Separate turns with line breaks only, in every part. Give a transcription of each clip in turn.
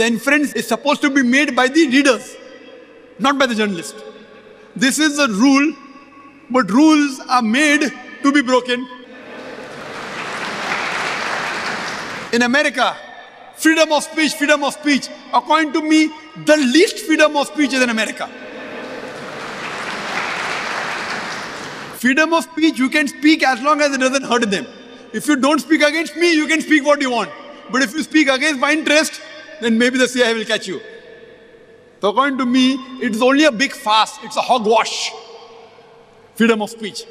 the inference is supposed to be made by the readers, not by the journalist. This is a rule, but rules are made to be broken. In America, freedom of speech, freedom of speech. According to me, the least freedom of speech is in America. Freedom of speech, you can speak as long as it doesn't hurt them. If you don't speak against me, you can speak what you want. But if you speak against my interest, then maybe the CIA will catch you. So according to me, it's only a big farce. It's a hogwash. Freedom of speech.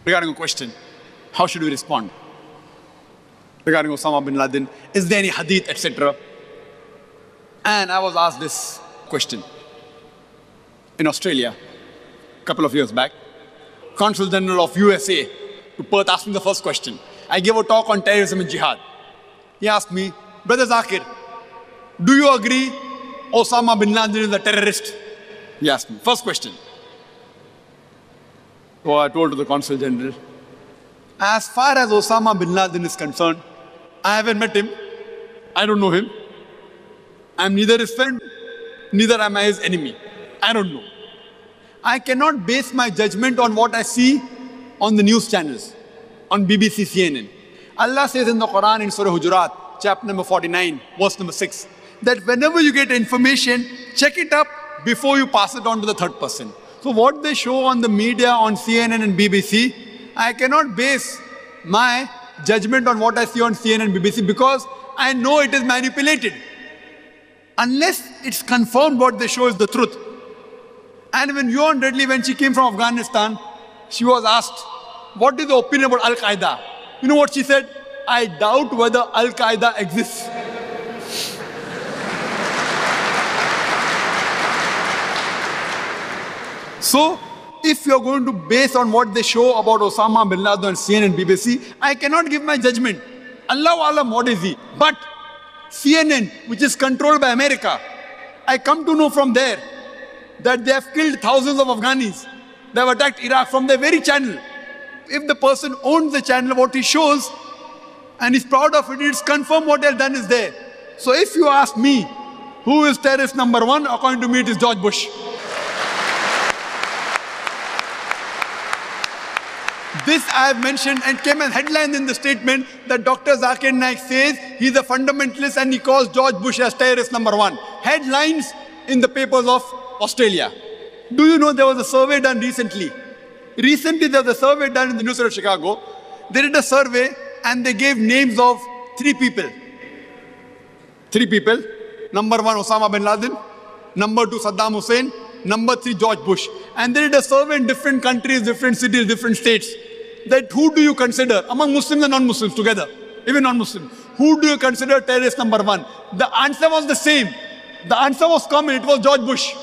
Regarding a question, how should we respond? Regarding Osama bin Laden, is there any hadith, etc.? And I was asked this question in Australia a couple of years back. Consul General of USA to Perth asked me the first question. I gave a talk on terrorism and jihad. He asked me, Brother Zakir, do you agree Osama bin Laden is a terrorist? He asked me. First question. So I told to the Consul General, as far as Osama bin Laden is concerned, I haven't met him. I don't know him. I'm neither his friend, neither am I his enemy. I don't know. I cannot base my judgment on what I see on the news channels, on BBC, CNN. Allah says in the Quran in Surah Hujurat, chapter number 49, verse number 6, that whenever you get information, check it up before you pass it on to the third person. So what they show on the media, on CNN and BBC, I cannot base my judgment on what I see on CNN and BBC because I know it is manipulated. Unless it's confirmed what they show is the truth. And when Yuan Redley, when she came from Afghanistan, she was asked, what is the opinion about Al-Qaeda? You know what she said? I doubt whether Al-Qaeda exists. So, if you're going to base on what they show about Osama bin Laden on CNN and BBC, I cannot give my judgment. Allahu Alam, what is he? But CNN, which is controlled by America, I come to know from there that they have killed thousands of Afghanis. They have attacked Iraq from their very channel. If the person owns the channel, what he shows, and is proud of it, it's confirmed what they have done is there. So if you ask me, who is terrorist number one, according to me it is George Bush. This I have mentioned and came as headline in the statement that Dr. Zakir Naik says he's a fundamentalist and he calls George Bush as terrorist number one. Headlines in the papers of Australia. Do you know there was a survey done recently? Recently there was a survey done in the University of Chicago. They did a survey and they gave names of three people. Three people. Number one, Osama bin Laden. Number two, Saddam Hussein. Number three, George Bush. And they did a survey in different countries, different cities, different states. That who do you consider, among Muslims and non-Muslims together, even non-Muslims, who do you consider terrorist number one? The answer was the same. The answer was common, it was George Bush.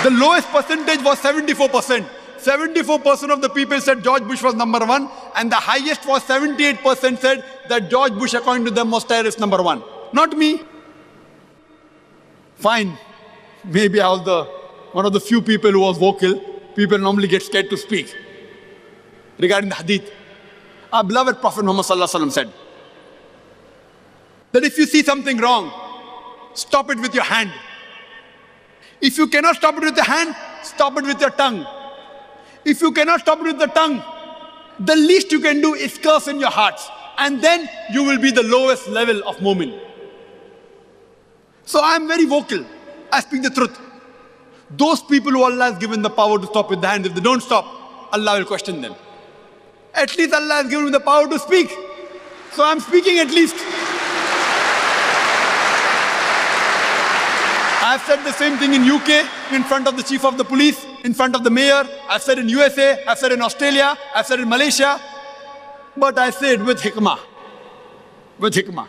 The lowest percentage was 74%. 74% of the people said George Bush was number one, and the highest was 78% said that George Bush, according to them, was terrorist number one. Not me. Fine. Maybe I was one of the few people who was vocal. People normally get scared to speak. Regarding the hadith, our beloved Prophet Muhammad said that if you see something wrong, stop it with your hand. If you cannot stop it with your hand, stop it with your tongue. If you cannot stop it with the tongue, the least you can do is curse in your hearts. And then you will be the lowest level of mu'min. So I am very vocal. I speak the truth. Those people who Allah has given the power to stop with the hand, if they don't stop, Allah will question them. At least Allah has given me the power to speak. So I'm speaking at least. I've said the same thing in UK, in front of the chief of the police, in front of the mayor. I've said in USA, I've said in Australia, I've said in Malaysia. But I say it with hikmah. With hikmah.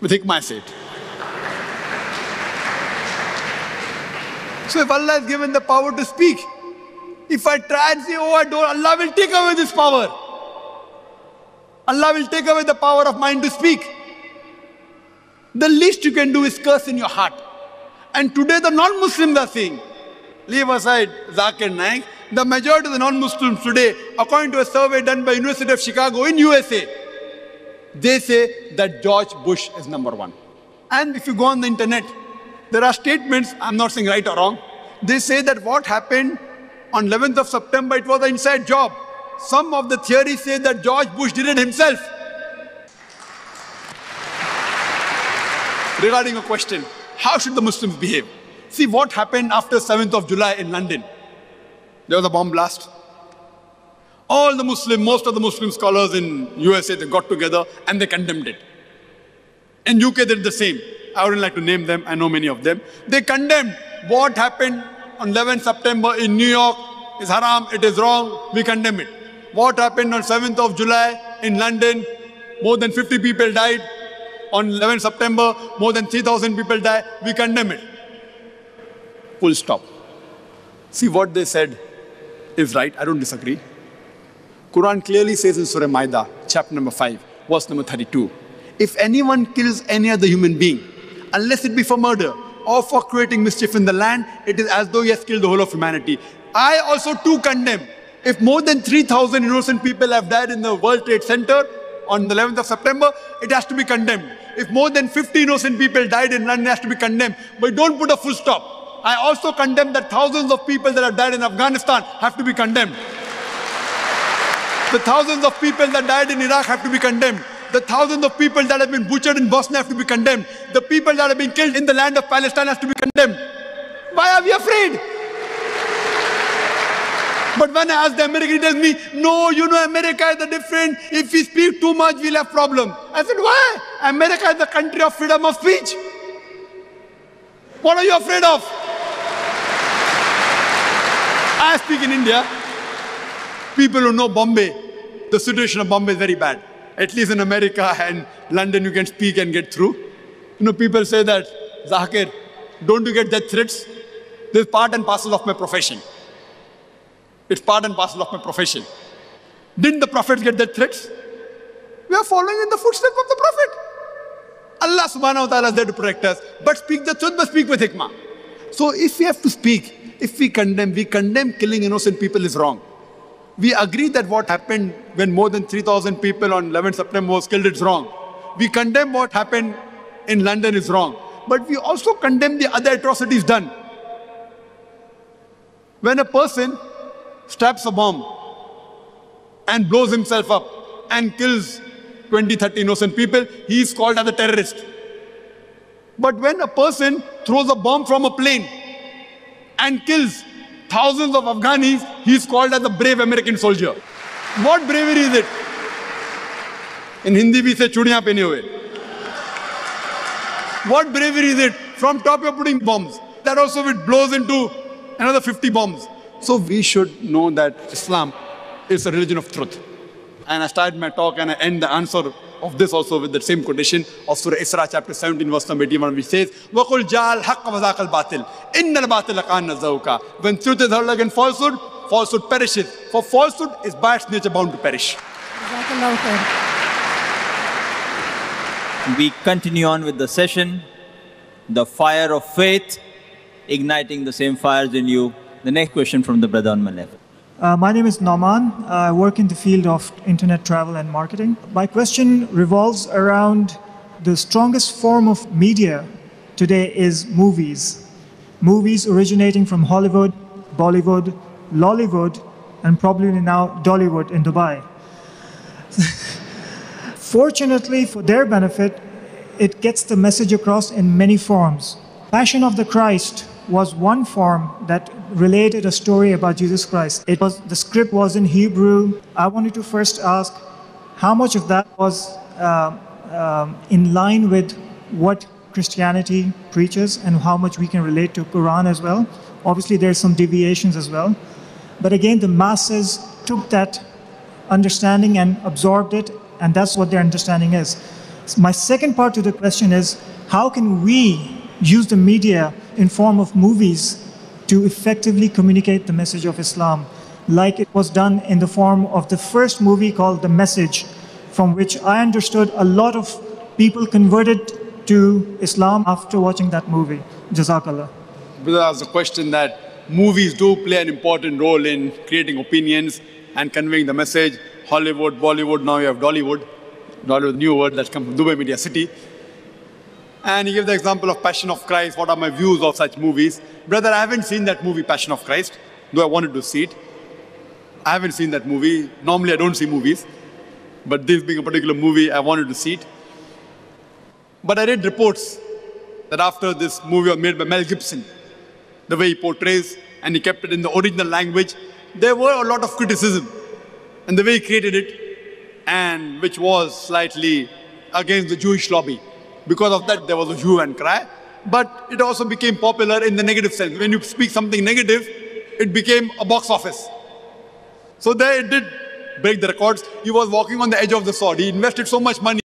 With hikmah I say it. So if Allah has given the power to speak, if I try and say, oh, I don't, Allah will take away this power. Allah will take away the power of mine to speak. The least you can do is curse in your heart. And today the non-Muslims are saying, leave aside Zakir Naik, the majority of the non-Muslims today, according to a survey done by University of Chicago in USA, They say that George Bush is number one. And if you go on the internet, there are statements, I'm not saying right or wrong, they say that what happened on 11th of September, it was an inside job. Some of the theories say that George Bush did it himself. Regarding a question, how should the Muslims behave? See what happened after 7th of July in London. There was a bomb blast. All the Muslim, most of the Muslim scholars in USA, they got together and they condemned it. In UK, they did the same. I wouldn't like to name them, I know many of them. They condemned what happened on 11th September in New York is haram, it is wrong, we condemn it. What happened on 7th of July in London, more than 50 people died. On 11th September, more than 3,000 people died, we condemn it. Full stop. See what they said is right, I don't disagree. Quran clearly says in Surah Maida, chapter number 5, verse number 32, if anyone kills any other human being, unless it be for murder or for creating mischief in the land, it is as though he has killed the whole of humanity. I also too condemn. If more than 3,000 innocent people have died in the World Trade Center on the 11th of September, it has to be condemned. If more than 50 innocent people died in London, it has to be condemned. But don't put a full stop. I also condemn that thousands of people that have died in Afghanistan have to be condemned. The thousands of people that died in Iraq have to be condemned. The thousands of people that have been butchered in Bosnia have to be condemned. The people that have been killed in the land of Palestine have to be condemned. Why are we afraid? But when I ask the American, he tells me, no, you know, America is the different. If we speak too much, we'll have problem. I said, why? America is the country of freedom of speech. What are you afraid of? I speak in India. People who know Bombay, the situation of Bombay is very bad. At least in America and London, you can speak and get through. You know, people say that, Zakir, don't you get death threats? This is part and parcel of my profession. It's part and parcel of my profession. Didn't the prophets get death threats? We are following in the footsteps of the prophet. Allah subhanahu wa ta'ala is there to protect us. But speak the truth, but speak with hikmah. So if we have to speak, if we condemn killing innocent people is wrong. We agree that what happened when more than 3,000 people on 11th September was killed, it's wrong. We condemn what happened in London is wrong. But we also condemn the other atrocities done. When a person straps a bomb and blows himself up and kills 20, 30 innocent people, he is called as a terrorist. But when a person throws a bomb from a plane and kills thousands of Afghanis, he is called as a brave American soldier. What bravery is it? In Hindi we say chudiyan pehne hue. What bravery is it? From top you're putting bombs. That also it blows into another 50 bombs. So we should know that Islam is a religion of truth. And I started my talk and I end the answer of this also with the same quotation of Surah Isra chapter 17 verse number 81, which says, وَقُلْ جَعَ الْحَقَّ وَذَاقَ الْبَاطِلِ إِنَّ الْبَاطِلَ كَانَ زَهُوقًا. When truth is hurled against falsehood, falsehood perishes. For falsehood is by its nature bound to perish.
We continue on with the session, the fire of faith, igniting the same fires in you. The next question from the brother on my left.
My name is Nauman. I work in the field of internet travel and marketing. My question revolves around the strongest form of media today is movies. Movies originating from Hollywood, Bollywood, Lollywood, and probably now Dollywood in Dubai. Fortunately for their benefit, it gets the message across in many forms. Passion of the Christ was one form that related a story about Jesus Christ. The script was in Hebrew. I wanted to first ask how much of that was in line with what Christianity preaches and how much we can relate to Quran as well. Obviously, there's some deviations as well. But again, the masses took that understanding and absorbed it, and that's what their understanding is. My second part to the question is, how can we use the media in form of movies to effectively communicate the message of Islam, like it was done in the form of the first movie called The Message, from which I understood a lot of people converted to Islam after watching that movie. Jazakallah.
Brother asked the question that movies do play an important role in creating opinions and conveying the message. Hollywood, Bollywood, now you have Dollywood. Not a new word that's come from Dubai Media City. And he gave the example of Passion of Christ. What are my views of such movies? Brother, I haven't seen that movie, Passion of Christ, though I wanted to see it. I haven't seen that movie. Normally, I don't see movies. But this being a particular movie, I wanted to see it. But I read reports that after this movie was made by Mel Gibson, the way he portrays, and he kept it in the original language, there were a lot of criticism. And the way he created it, and which was slightly against the Jewish lobby. Because of that, there was a hue and cry. But it also became popular in the negative sense. When you speak something negative, it became a box office. So there it did break the records. He was walking on the edge of the sword. He invested so much money.